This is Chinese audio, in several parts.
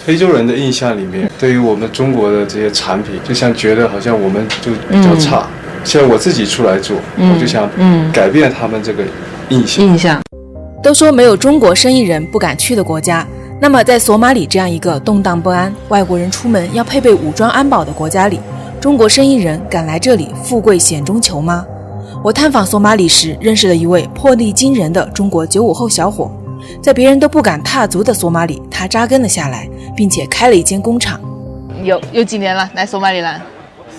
非洲人的印象里面，对于我们中国的这些产品，就像觉得好像我们就比较差。现在我自己出来做，我就想改变他们这个印象。都说没有中国生意人不敢去的国家，那么在索马里这样一个动荡不安、外国人出门要配备武装安保的国家里，中国生意人敢来这里富贵险中求吗？我探访索马里时认识了一位魄力惊人的中国95后小伙，在别人都不敢踏足的索马里，他扎根了下来，并且开了一间工厂。有几年了来索马里兰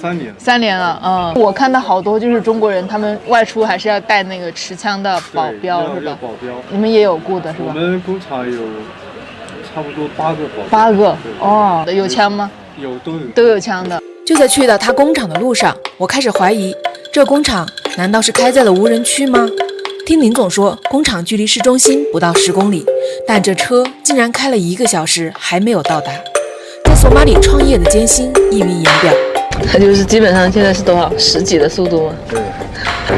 ？3年了，我看到好多就是中国人，他们外出还是要带那个持枪的保镖，是吧？保镖，你们也有雇的是吧？我们工厂有差不多8个保镖。8个哦，有枪吗？都有枪的。就在去到他工厂的路上，我开始怀疑，这工厂难道是开在了无人区吗？听林总说，工厂距离市中心不到10公里，但这车竟然开了1个小时还没有到达。在索马里创业的艰辛溢于言表。它就是基本上现在是多少10几的速度吗？对，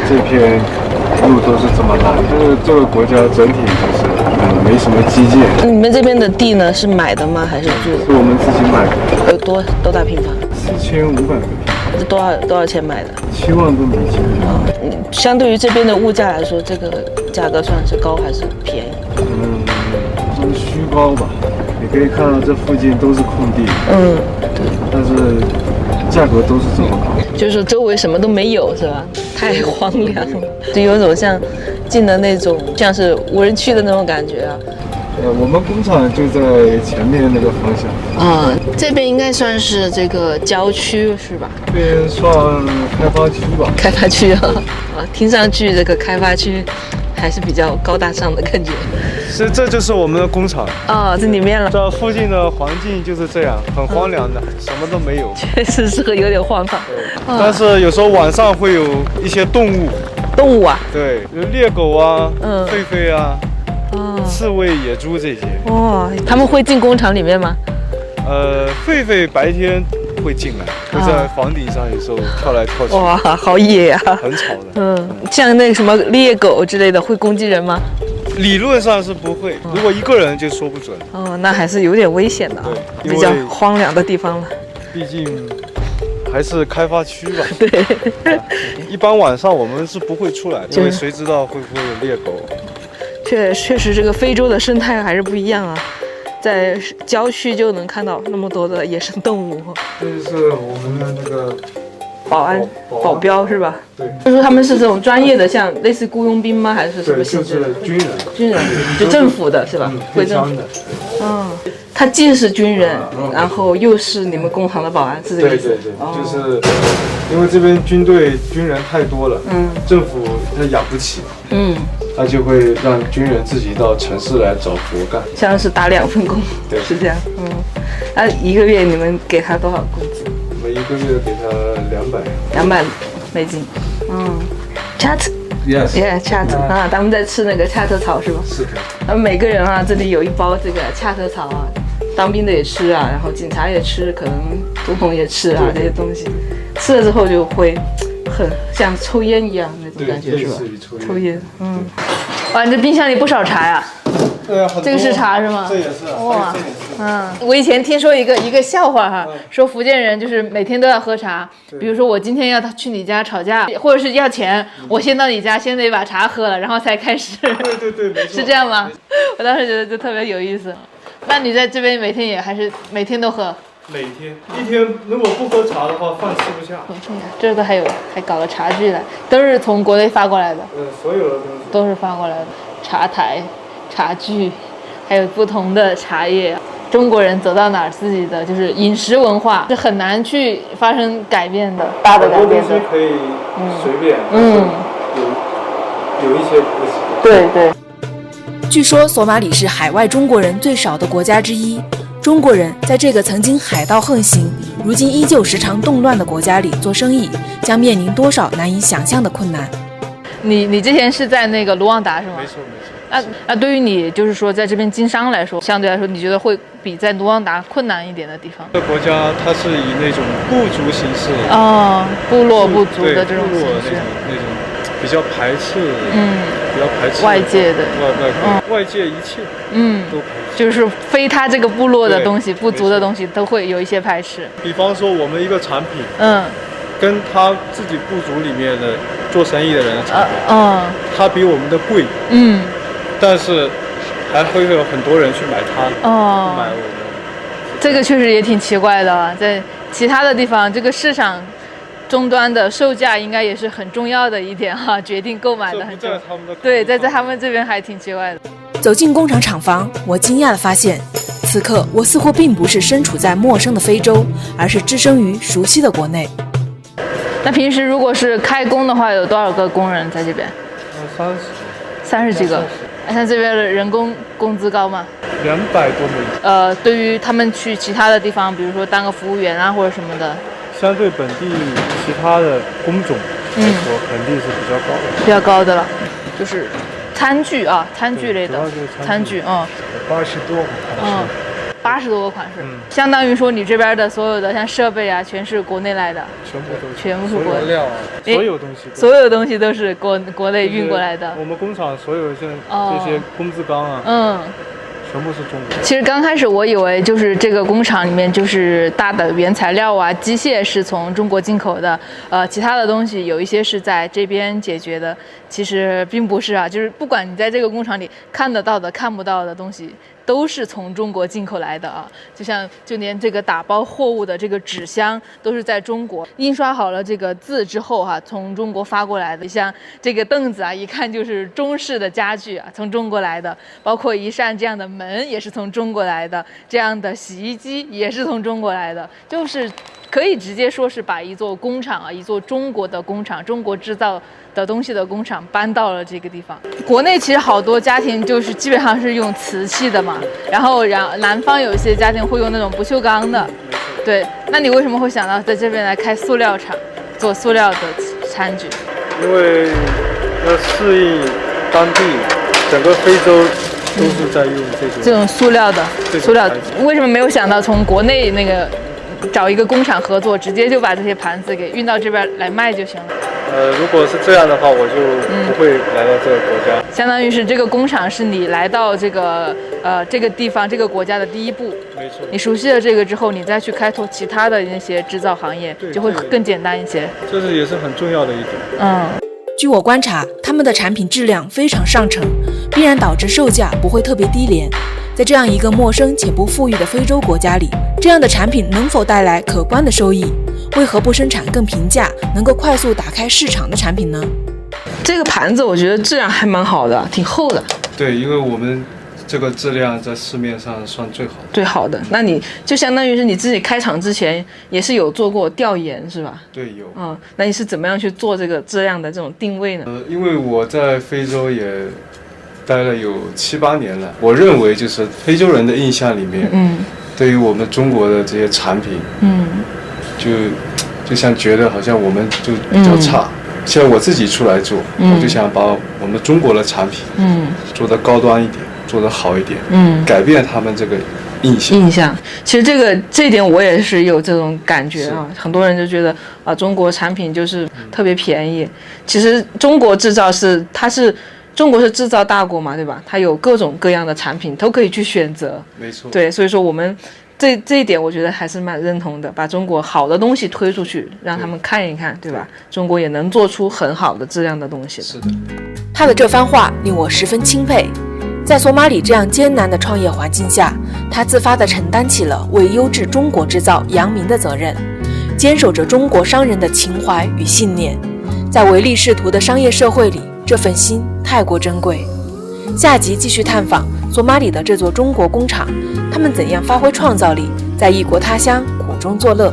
这片路都是这么烂，这个国家整体就是没什么基建。你们这边的地呢是买的吗？还是住的？是我们自己买的。有多大平方？4500个。是多少钱买的？7万多美金。相对于这边的物价来说，这个价格算是高还是便宜？算是虚高吧。你可以看到这附近都是空地。对。但是价格都是这么高。就是说周围什么都没有是吧？太荒凉了，就有种像进了那种像是无人区的那种感觉啊。我们工厂就在前面那个方向。这边应该算是这个郊区是吧？这边算开发区吧。开发区啊，听上去这个开发区还是比较高大上的感觉。这就是我们的工厂。这里面了。这附近的环境就是这样，很荒凉的，什么都没有。确实是有点荒凉。但是有时候晚上会有一些动物。动物啊？对，有猎狗啊，狒狒啊。刺猬、野猪这些。他们会进工厂里面吗？狒狒白天会进来，会在房顶上有时候跳来跳去。哇，好野啊！很吵的。像那个什么猎狗之类的，会攻击人吗？理论上是不会，如果一个人就说不准。那还是有点危险的啊，比较荒凉的地方了。毕竟还是开发区吧。对。一般晚上我们是不会出来，因为谁知道会不会有猎狗。确实，这个非洲的生态还是不一样啊，在郊区就能看到那么多的野生动物。这是我们的那个保镖是吧？对。就是他们是这种专业的，像类似雇佣兵吗？还是什么性质？就是军人。就政府的是吧？会政府的。他既是军人，然后又是你们工厂的保安，是这个意思？对，就是因为这边军人太多了，政府他养不起，他就会让军人自己到城市来找活干，像是打2份工，对，是这样。1个月你们给他多少工资？我们1个月给他200美金。chat。chat 他们在吃那个恰特草是吧？是的。他们每个人这里有一包这个恰特草当兵的也吃然后警察也吃，可能总统也吃这些东西，吃了之后就会很像抽烟一样那种感觉是吧？抽烟。哇，你这冰箱里不少茶呀。对啊，这个是茶是吗？这也是。哇，我以前听说一个笑话说福建人就是每天都要喝茶，比如说我今天要去你家吵架，或者是要钱，我先到你家，先得把茶喝了，然后才开始。对，没错。是这样吗？我当时觉得就特别有意思。那你在这边每天也还是每天都喝？每天一天如果不喝茶的话，饭吃不下。这个还搞了茶具来，都是从国内发过来的。所有的都是发过来的，茶台、茶具，还有不同的茶叶。中国人走到哪儿，自己的就是饮食文化是很难去发生改变的，大的改变的。很多东西可以随便，有一些不行。对。据说索马里是海外中国人最少的国家之一。中国人在这个曾经海盗横行，如今依旧时常动乱的国家里做生意，将面临多少难以想象的困难。你之前是在那个卢旺达是吗？没错。那对于你就是说在这边经商来说，相对来说你觉得会比在卢旺达困难一点的地方？这个国家它是以那种部族形式部落部族的这种形式，那种比较排斥，比较排斥外界的外界一切，都排斥。就是非他这个部落的东西、不足的东西，都会有一些排斥。比方说，我们一个产品，跟他自己部族里面的做生意的人的产品，他比我们的贵，但是还会有很多人去买它，买我们。这个确实也挺奇怪的，在其他的地方，这个市场终端的售价应该也是很重要的一点哈，决定购买的很重要。对，在他们这边还挺奇怪的。走进工厂厂房，我惊讶地发现，此刻我似乎并不是身处在陌生的非洲，而是置身于熟悉的国内。那平时如果是开工的话，有多少个工人在这边？30几个。像这边的人工资高吗？200多美金。对于他们去其他的地方，比如说当个服务员啊或者什么的，相对本地其他的工种来说，肯定是比较高的了。就是餐具啊，餐具类的餐具，80多个款式， 80多个款式，相当于说你这边的所有的像设备啊，全是国内来的，全部是国内料啊，所有东西都是国内运过来的。我们工厂所有像这些工字钢啊，全部是中国。其实刚开始我以为就是这个工厂里面就是大的原材料啊、机械是从中国进口的，其他的东西有一些是在这边解决的。其实并不是啊，就是不管你在这个工厂里看得到的、看不到的东西，都是从中国进口来的啊。就连这个打包货物的这个纸箱都是在中国印刷好了这个字之后从中国发过来的。像这个凳子啊，一看就是中式的家具啊，从中国来的。包括一扇这样的门也是从中国来的，这样的洗衣机也是从中国来的。就是可以直接说是把一座工厂啊，一座中国的工厂，中国制造的东西的工厂搬到了这个地方。国内其实好多家庭就是基本上是用瓷器的嘛，然后南方有一些家庭会用那种不锈钢的。对，那你为什么会想到在这边来开塑料厂，做塑料的餐具？因为要适应当地，整个非洲都是在用这种塑料的塑料。为什么没有想到从国内那个找一个工厂合作，直接就把这些盘子给运到这边来卖就行了？如果是这样的话，我就不会来到这个国家。相当于是这个工厂是你来到这个地方、这个国家的第一步。没错。你熟悉了这个之后，你再去开拓其他的那些制造行业，就会更简单一些。这是也是很重要的一点。据我观察，他们的产品质量非常上乘，必然导致售价不会特别低廉。在这样一个陌生且不富裕的非洲国家里，这样的产品能否带来可观的收益？为何不生产更平价、能够快速打开市场的产品呢？这个盘子我觉得质量还蛮好的，挺厚的。对，因为我们这个质量在市面上算最好的。那你就相当于是你自己开厂之前也是有做过调研是吧？对，有。那你是怎么样去做这个质量的这种定位呢？因为我在非洲也待了有7、8年了，我认为就是非洲人的印象里面，对于我们中国的这些产品，就像觉得好像我们就比较差。现在我自己出来做，我就想把我们中国的产品，做得高端一点，做得好一点，改变他们这个印象。其实这一点我也是有这种感觉啊。很多人就觉得中国产品就是特别便宜。其实中国制造中国是制造大国嘛，对吧？它有各种各样的产品都可以去选择。没错。对，所以说我们这一点我觉得还是蛮认同的，把中国好的东西推出去，让他们看一看，对吧？中国也能做出很好的质量的东西的。是的。他的这番话令我十分钦佩。在索马里这样艰难的创业环境下，他自发地承担起了为优质中国制造扬名的责任，坚守着中国商人的情怀与信念。在唯利是图的商业社会里，这份心太过珍贵。下集继续探访索马里的这座中国工厂，他们怎样发挥创造力，在异国他乡苦中作乐，